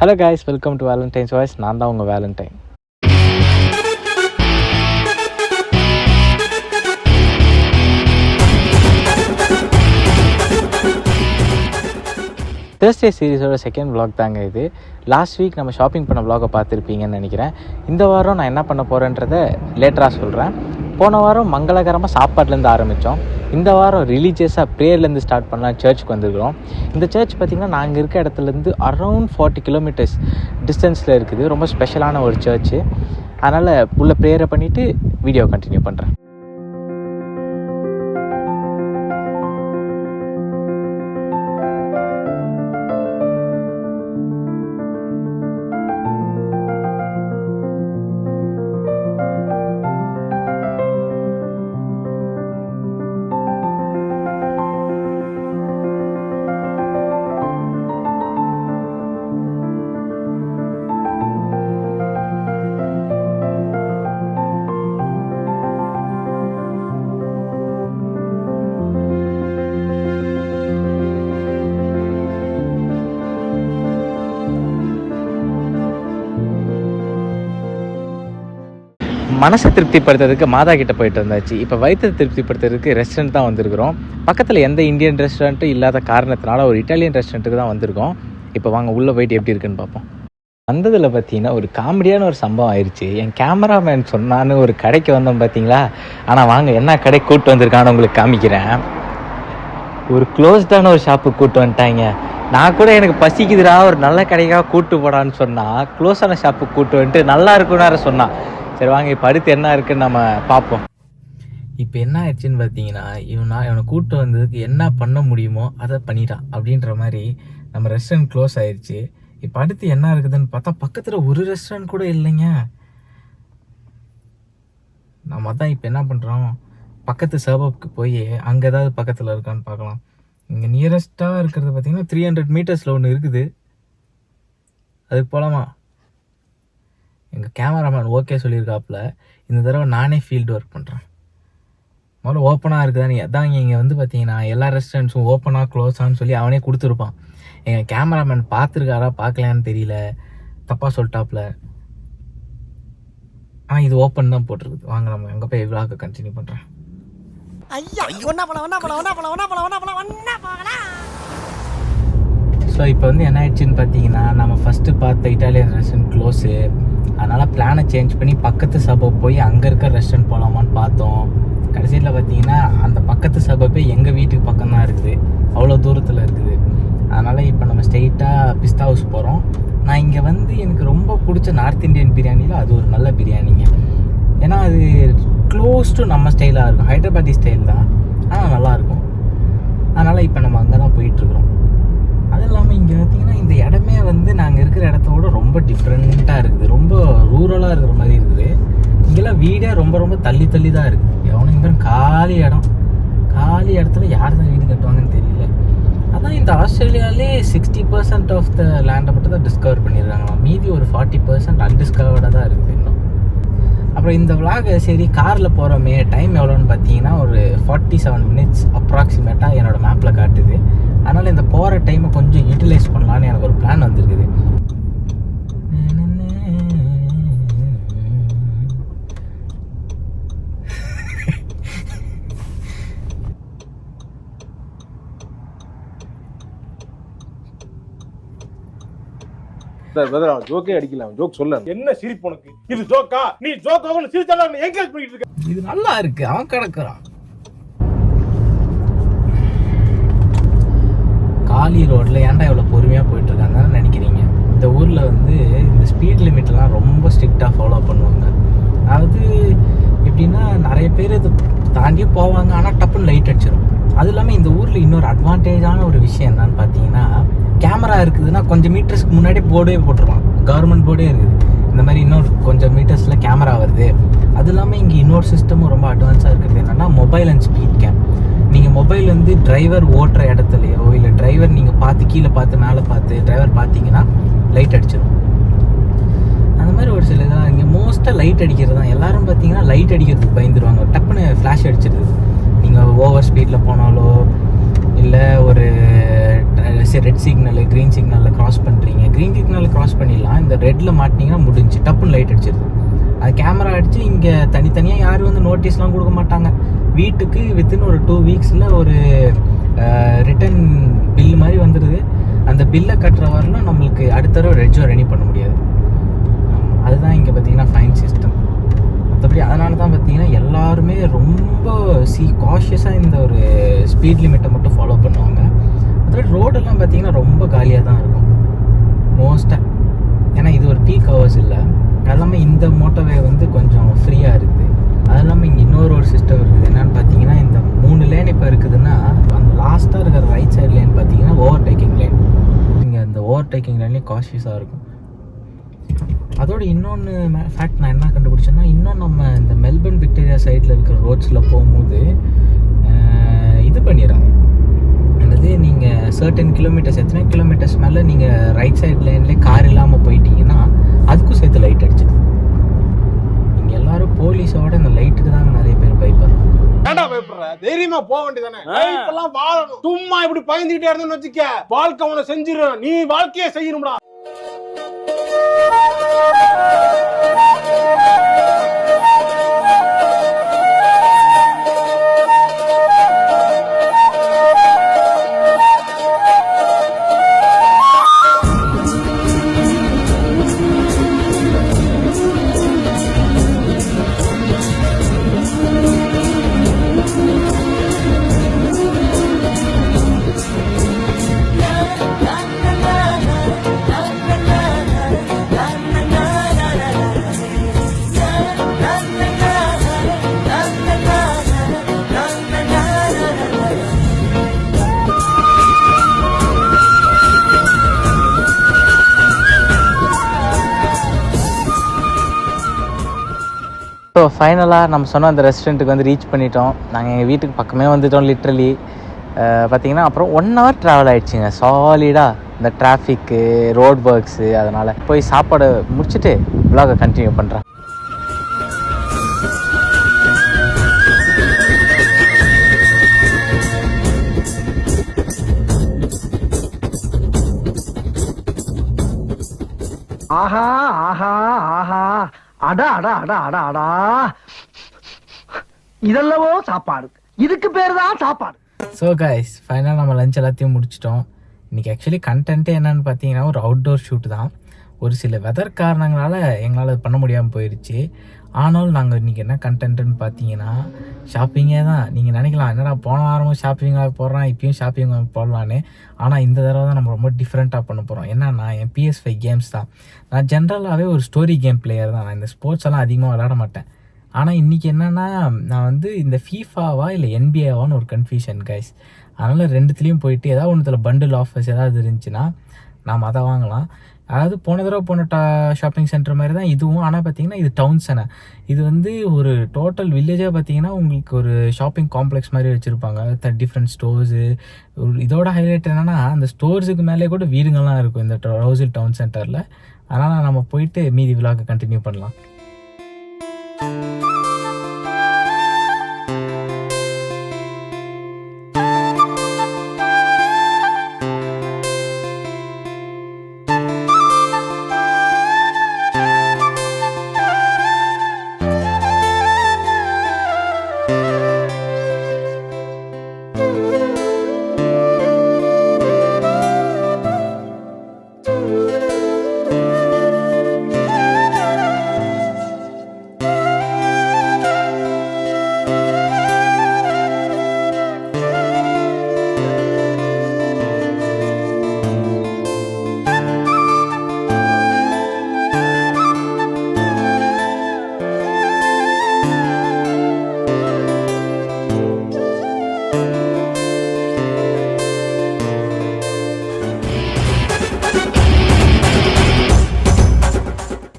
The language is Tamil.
Hello guys, welcome to Valentine's voice. நான் தான் உங்கள் வேலண்டைன். தேர்ஸ்டே சீரீஸோட செகண்ட் vlog தாங்க இது. லாஸ்ட் வீக் நம்ம ஷாப்பிங் பண்ண vlog-ஐ பார்த்துருப்பீங்கன்னு நினைக்கிறேன். இந்த வாரம் நான் என்ன பண்ண போகிறேன்றதை லேட்டராக சொல்கிறேன். போன வாரம் மங்களகரமாக சாப்பாட்லேருந்து ஆரம்பித்தோம். இந்த வாரம் ரிலீஜியஸாக ப்ரேயர்லேருந்து ஸ்டார்ட் பண்ணலாம். சர்ச்சுக்கு வந்துருக்கிறோம். இந்த சர்ச் பார்த்திங்கன்னா நாங்கள் இருக்க இடத்துலேருந்து அரௌண்ட் 40 கிலோமீட்டர்ஸ் டிஸ்டன்ஸில் இருக்குது. ரொம்ப ஸ்பெஷலான ஒரு சர்ச்சு. அதனால் உள்ள ப்ரேயரை பண்ணிவிட்டு வீடியோ கண்டினியூ பண்ணுறேன். மனசை திருப்திப்படுத்துறதுக்கு மாதா கிட்டே போயிட்டு வந்தாச்சு. இப்போ வயிற்றை திருப்திப்படுத்துறதுக்கு ரெஸ்டாரண்ட் தான் வந்திருக்கிறோம். பக்கத்தில் எந்த இந்தியன் ரெஸ்டாரண்ட்டும் இல்லாத காரணத்தினால ஒரு இட்டாலியன் ரெஸ்டாரண்ட்டுக்கு தான் வந்திருக்கோம். இப்போ வாங்க உள்ளே போயிட்டு எப்படி இருக்குன்னு பார்ப்போம். வந்ததில் பார்த்தீங்கன்னா ஒரு காமெடியான ஒரு சம்பவம் ஆயிடுச்சு. என் கேமராமேன் சொன்னான்னு ஒரு கடைக்கு வந்தோம் பார்த்தீங்களா. ஆனால் வாங்க என்ன கடை கூப்பிட்டு வந்திருக்கான்னு உங்களுக்கு காமிக்கிறேன். ஒரு க்ளோஸ்டான ஒரு ஷாப்புக்கு கூப்பிட்டு வந்துட்டாங்க. நான் கூட எனக்கு பசிக்குதுடா ஒரு நல்ல கடைக்காக கூப்பிட்டு போடான்னு சொன்னால் க்ளோஸான ஷாப்புக்கு கூப்பிட்டு வந்துட்டு நல்லா இருக்குன்னு சொன்னான். சரி வாங்க இப்போ அடுத்து என்ன இருக்குன்னு நம்ம பார்ப்போம். இப்போ என்ன ஆயிடுச்சுன்னு பார்த்தீங்கன்னா, இவனை கூப்பிட்டு வந்ததுக்கு என்ன பண்ண முடியுமோ அதை பண்ணிட்டான் அப்படின்ற மாதிரி நம்ம ரெஸ்டாரண்ட் க்ளோஸ் ஆயிடுச்சு. இப்போ அடுத்து என்ன இருக்குதுன்னு பார்த்தா பக்கத்தில் ஒரு ரெஸ்டாரண்ட் கூட இல்லைங்க. நம்ம தான் இப்போ என்ன பண்ணுறோம், பக்கத்து சர்வப்புக்கு போய் அங்கே ஏதாவது பக்கத்தில் இருக்கான்னு பார்க்கலாம். இங்கே நியரஸ்ட்டாக இருக்கிறது பார்த்தீங்கன்னா 300 மீட்டர்ஸில் ஒன்று இருக்குது. அதுக்கு போகலாமா? எங்கள் கேமராமேன் ஓகே சொல்லியிருக்காப்புல. இந்த தடவை நானே ஃபீல்டு ஒர்க் பண்ணுறேன். முதல்ல ஓப்பனாக இருக்குதான்னு அதான் இங்கே வந்து பார்த்தீங்கன்னா எல்லா ரெஸ்டாரண்ட்ஸும் ஓப்பனாக க்ளோஸான்னு சொல்லி அவனே கொடுத்துருப்பான். எங்கள் கேமராமேன் பார்த்துருக்காரா பார்க்கலான்னு தெரியல, தப்பாக சொல்லிட்டாப்புல. இது ஓப்பன் தான் போட்டிருக்குது. வாங்க நம்ம எங்கே போய் விளாக கண்டினியூ பண்ணுறேன். ஸோ இப்போ வந்து என்ன ஆயிடுச்சுன்னு பார்த்தீங்கன்னா, நம்ம ஃபஸ்ட்டு பார்த்த இட்டாலியன் ரெஸ்டாரண்ட் க்ளோஸு. அதனால் பிளானை சேஞ்ச் பண்ணி பக்கத்து சபப் போய் அங்கே இருக்க ரெஸ்டாரண்ட் போகலாமான்னு பார்த்தோம். கடைசியில் பார்த்தீங்கன்னா அந்த பக்கத்து சபப்பே எங்கள் வீட்டுக்கு பக்கம் தான் இருக்குது, அவ்வளோ தூரத்தில் இருக்குது. அதனால் இப்போ நம்ம ஸ்ட்ரெயிட்டாக பிஸ்தா ஹவுஸ் போகிறோம். நான் இங்கே வந்து எனக்கு ரொம்ப பிடிச்ச நார்த் இந்தியன் பிரியாணியில் அது ஒரு நல்ல பிரியாணிங்க. ஏன்னா அது க்ளோஸ் டு நம்ம ஸ்டைலாக இருக்கும், ஹைதராபாடி ஸ்டைல் தான், ஆனால் நல்லாயிருக்கும். அதனால் இப்போ நம்ம அங்கே தான் போயிட்டுருக்குறோம். அது இல்லாமல் இங்கே பார்த்திங்கன்னா இந்த இடமே வந்து நாங்கள் இருக்கிற இடத்தோட ரொம்ப டிஃப்ரெண்ட்டாக இருக்குது. ரொம்ப ரூரலாக இருக்கிற மாதிரி இருக்குது. இங்கெல்லாம் வீடே ரொம்ப ரொம்ப தள்ளி தள்ளி தான் இருக்குது. எவனும் இங்கே காலி இடம், காலி இடத்துல யார் தான் வீடு கட்டுவாங்கன்னு தெரியல. அதான் இந்த ஆஸ்திரேலியாவிலே 60% ஆஃப் த லேண்டை மட்டும் தான் டிஸ்கவர் பண்ணியிருக்காங்களாம். மீதி ஒரு 40% அன்டிஸ்கவர்டாக தான் இருக்குது இன்னும். அப்புறம் இந்த விளாக சரி காரில் போகிறோமே, டைம் எவ்வளோன்னு பார்த்தீங்கன்னா ஒரு 47 மினிட்ஸ் அப்ராக்சிமேட்டாக என்னோடய மேப்பில் காட்டுது. அதனால் இந்த போகிற டைமை கொஞ்சம் யூட்டிலைஸ் பண்ணலான்னு எனக்கு ஒரு பிளான் வந்துருக்குது. ஜோக்கே அடிக்கலாம், ஜோக் சொல்ல என்ன சிரிப்பு உனக்கு? இது ஜோக்கா? நீ ஜோக்காக சிரிச்சாலும் என்கரேஜ் பண்ணிட்டு இருக்க. இது நல்லா இருக்கு. அவன் கிடக்குறான் காலி ரோட்ல. ஏன்டா இவ்வளோ பொறுமையாக போயிட்டு இருக்காங்கன்னு நினைக்கிறீங்க? இந்த ஊரில் வந்து இந்த ஸ்பீட் லிமிட்லாம் ரொம்ப ஸ்ட்ரிக்டாக ஃபாலோ பண்ணுவாங்க. அதாவது எப்படின்னா நிறைய பேர் இது தாண்டி போவாங்க, ஆனால் டப்புன்னு லைட் அடிச்சிடும். அது இல்லாமல் இந்த ஊரில் இன்னொரு அட்வான்டேஜான ஒரு விஷயம் என்னன்னு பார்த்தீங்கன்னா, கேமரா இருக்குதுன்னா கொஞ்சம் மீட்டர்ஸ்க்கு முன்னாடி போர்டே போட்டுருவான். கவர்மெண்ட் போர்டே இருக்குது, இந்த மாதிரி இன்னொரு கொஞ்சம் மீட்டர்ஸில் கேமரா வருது. அது இல்லாமல் இங்கே இன்னொரு சிஸ்டமும் ரொம்ப அட்வான்ஸாக இருக்கிறது என்னென்னா மொபைல் அண்ட் ஸ்பீட் கேம். நீங்கள் மொபைல் வந்து டிரைவர் ஓட்டுற இடத்துலையோ இல்லை டிரைவர் நீங்கள் பார்த்து கீழே பார்த்து மேலே பார்த்து டிரைவர் பார்த்தீங்கன்னா லைட் அடிச்சிடும். அந்த மாதிரி ஒரு சில இதாக இங்கே மோஸ்ட்டாக லைட் அடிக்கிறது தான். எல்லோரும் பார்த்தீங்கன்னா லைட் அடிக்கிறதுக்கு பயந்துருவாங்க, டப்புன்னு ஃப்ளாஷ் அடிச்சிடுது. நீங்கள் ஓவர் ஸ்பீடில் போனாலோ இல்லை ஒரு ரெட் சிக்னலு க்ரீன் சிக்னலில் க்ராஸ் பண்ணுறீங்க. க்ரீன் சிக்னலில் க்ராஸ் பண்ணிடலாம், இந்த ரெட்டில் மாட்டினீங்கன்னா முடிஞ்சு, டப்புன்னு லைட் அடிச்சிருது. அது கேமரா அடித்து இங்கே தனித்தனியாக யாரும் வந்து நோட்டீஸ்லாம் கொடுக்க மாட்டாங்க. வீட்டுக்கு வித்தின் ஒரு 2 வீக்ஸில் ஒரு ரிட்டன் பில் மாதிரி வந்துடுது. அந்த பில்லை கட்டுற வரலாம் நம்மளுக்கு அடுத்த தடவை ரெட்ஜோ ரெனி பண்ண முடியாது. அதுதான் இங்கே பார்த்தீங்கன்னா ஃபைன் சிஸ்டம். மற்றபடி அதனால தான் பார்த்தீங்கன்னா எல்லாருமே ரொம்ப காஷியஸாக இந்த ஒரு ஸ்பீட் லிமிட்டை மட்டும் ஃபாலோ பண்ணுவாங்க. அதோட ரோடெல்லாம் பார்த்தீங்கன்னா ரொம்ப காலியாக தான் இருக்கும் மோஸ்ட்டாக. ஏன்னா இது ஒரு பீக் ஹவர்ஸ் இல்லை, அது இல்லாமல் இந்த மோட்டோவே வந்து கொஞ்சம் ஃப்ரீயாக இருக்குது. அது இல்லாமல் இங்கே இன்னொரு சிஸ்டம் இருக்குது. என்னென்னு பார்த்தீங்கன்னா இந்த 3 லேன் இப்போ இருக்குதுன்னா அந்த லாஸ்ட்டாக இருக்கிற ரைட் சைட் லேன் பார்த்தீங்கன்னா ஓவர் டேக்கிங் லேன். இங்கே அந்த ஓவர் டேக்கிங் லேன்லேயே காஷியஸாக இருக்கும். அதோட இன்னொன்று ஃபேக்ட் நான் என்ன கண்டுபிடிச்சேன்னா, இன்னும் நம்ம இந்த மெல்பர்ன் விக்டோரியா சைடில் இருக்கிற ரோட்ஸில் போகும்போது இது பண்ணிடுறாங்க. என்னது, நீங்கள் சர்டன் கிலோமீட்டர்ஸ், எத்தனை கிலோமீட்டர்ஸ் மேலே நீங்கள் ரைட் சைட் லேன்லேயே கார் இல்லாமல் போயிட்டீங்கன்னா அதுக்கும் சேர்த்து லைட் அடிச்சிடுது. இங்கே எல்லாரும் போலீஸோட இந்த லைட்டுக்கு தாங்க நிறைய பேர் பயப்படுறாங்க. ஏன்டா பயப்படுற? தைரியமா போக வேண்டியதானே. இப்பெல்லாம் வாழணும். சும்மா இப்படி பயந்துகிட்டே இருந்தேன்னு வச்சுக்க, வாழ்க்கை உன செஞ்சிடும். நீ வாழ்க்கையே செய்யணும்டா. ஸோ ஃபைனலாக நம்ம சொன்ன அந்த ரெஸ்டாரண்ட்டுக்கு வந்து ரீச் பண்ணிட்டோம். நாங்கள் எங்கள் வீட்டுக்கு பக்கமே வந்துட்டோம் லிட்ரலி. பார்த்திங்கன்னா அப்புறம் 1 hour ட்ராவல் ஆகிடுச்சிங்க சாலிடாக. இந்த டிராஃபிக்கு, ரோட் ஒர்க்ஸு, அதனால் போய் சாப்பாடு முடிச்சுட்டு vlog கண்டினியூ பண்ணுறேன். ஆஹா ஆஹா ஆஹா, அடா அடா அடா அடா அடா, இதெல்லவோ சாப்பாடு, இதுக்கு பேர் தான் சாப்பாடு. ஸோ கைஸ், ஃபைனலாக நம்ம லஞ்ச் எல்லாத்தையும் முடிச்சிட்டோம். இன்றைக்கி ஆக்சுவலி கண்டென்ட்டே என்னென்னு பார்த்தீங்கன்னா ஒரு அவுட்டோர் ஷூட் தான். ஒரு சில வெதர் காரணங்களால் எங்களால் அது பண்ண முடியாமல் போயிடுச்சு. ஆனாலும் நாங்கள் இன்றைக்கி என்ன கண்டென்ட்டுன்னு பார்த்தீங்கன்னா ஷாப்பிங்கே தான். நீங்கள் நினைக்கலாம் என்னடா போன வாரமும் ஷாப்பிங்காக போடுறான், இப்பயும் ஷாப்பிங் போடலான்னு. ஆனால் இந்த தடவை தான் நம்ம ரொம்ப டிஃப்ரெண்ட்டாக பண்ண போகிறோம். என்னன்னா என் PS5 கேம்ஸ் தான். நான் ஜென்ரலாகவே ஒரு ஸ்டோரி கேம் பிளேயர் தான். நான் இந்த ஸ்போர்ட்ஸ் எல்லாம் அதிகமாக விளையாட மாட்டேன். ஆனால் இன்றைக்கி என்னென்னா நான் வந்து இந்த ஃபீஃபாவா இல்லை NBA-வான்னு ஒரு கன்ஃபியூஷன் கைஸ். அதனால் ரெண்டுத்துலேயும் போயிட்டு ஏதாவது ஒன்றுத்தில் பண்டில் ஆஃபர்ஸ் ஏதாவது இருந்துச்சுன்னா நாம் அதை வாங்கலாம். அதாவது போன தடவை போன ஷாப்பிங் சென்டர் மாதிரி தான் இதுவும். ஆனால் பார்த்தீங்கன்னா இது டவுன் சென்னை. இது வந்து ஒரு டோட்டல் வில்லேஜாக பார்த்தீங்கன்னா உங்களுக்கு ஒரு ஷாப்பிங் காம்ப்ளெக்ஸ் மாதிரி வச்சுருப்பாங்க. Different stores. இதோட ஹைலைட் என்னென்னா அந்த ஸ்டோர்ஸுக்கு மேலே கூட வீடுங்கள்லாம் இருக்கும் இந்த ரவுசில் டவுன் சென்டரில். அதனால் நம்ம போயிட்டு மீதி விலாக கண்டினியூ பண்ணலாம்.